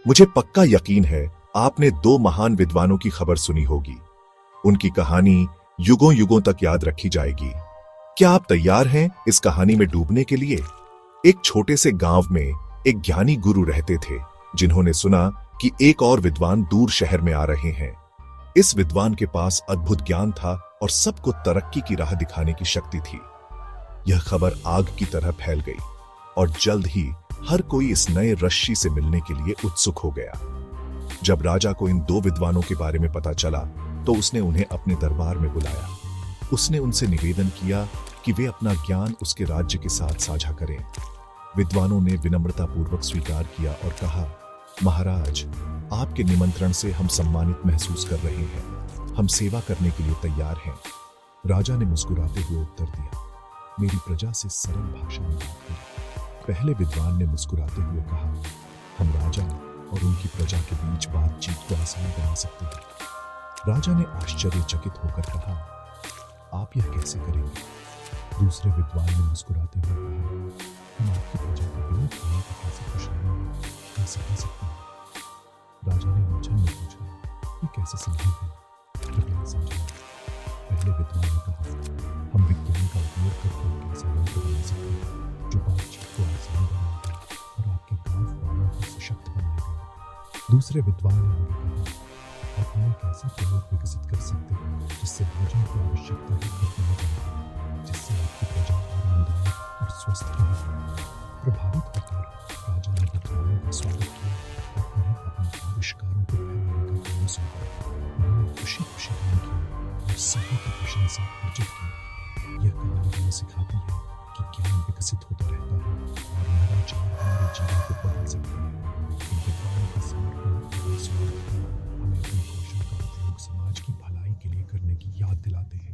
मुझे पक्का यकीन है आपने दो महान विद्वानों की खबर सुनी होगी। उनकी कहानी युगों युगों तक याद रखी जाएगी। क्या आप तैयार हैं इस कहानी में डूबने के लिए? एक छोटे से गांव में एक ज्ञानी गुरु रहते थे, जिन्होंने सुना कि एक और विद्वान दूर शहर में आ रहे हैं। इस विद्वान के पास अद्भुत ज्ञान था और सबको तरक्की की राह दिखाने की शक्ति थी। यह खबर आग की तरह फैल गई और जल्द ही हर कोई इस नए ऋषि से मिलने के लिए उत्सुक हो गया। जब राजा को इन दो विद्वानों के बारे में पता चला तो उसने उन्हें अपने दरबार में बुलाया। उसने उनसे निवेदन किया कि वे अपना ज्ञान उसके राज्य के साथ साझा करें। विद्वानों ने विनम्रतापूर्वक स्वीकार किया और कहा, महाराज, आपके निमंत्रण से हम सम्मानित महसूस कर रहे हैं। हम सेवा करने के लिए तैयार हैं। राजा ने मुस्कुराते हुए उत्तर दिया, मेरी प्रजा से सरल भाषा में बात करें। पहले विद्वान ने मुस्कुराते हुए कहा, हम राजा और उनकी प्रजा के बीच बातचीत को आसान बना सकते हैं। राजा ने आश्चर्यचकित होकर कहा, आप यह कैसे करेंगे? दूसरे विद्वान ने मुस्कुराते हुए कहा, हम आपकी प्रजा को बिना खाने के कैसे खुशहाली सिखा सकते हैं? राजा ने उलझन में पूछा, ये कैसे संभव है? कृपया समझाएं। पहले विद्वान ने कहा, हम विज्ञान का उपयोग करके एक ऐसा यंत्र बना सकते हैं जो बातचीत को आसान बनाएगा और आपके गांव वालों को सशक्त बनाएगा। दूसरे विद्वान ने आगे कहा, और हम एक ऐसा प्रयोग विकसित कर सकते हैं जिससे भोजन की आवश्यकता ही खत्म हो जाएगी, जिससे आपकी प्रजा आरामदायक और स्वस्थ रहेगी। प्रभावित होकर राजा ने विद्वानों का स्वागत किया और उन्हें अपने आविष्कारों को फैलाने का काम सौंपा। उन्होंने खुशी खुशी काम किया और सभी की प्रशंसा अर्जित की। यह कहानी हमें सिखाती है कि ज्ञान विकसित होता रहता है और नवाचार हमारे जीवन को बदल सकते हैं। इन विद्वानों का समर्पण और स्वार्थ हमें अपने कौशल का उपयोग समाज की भलाई के लिए करने की याद दिलाते हैं।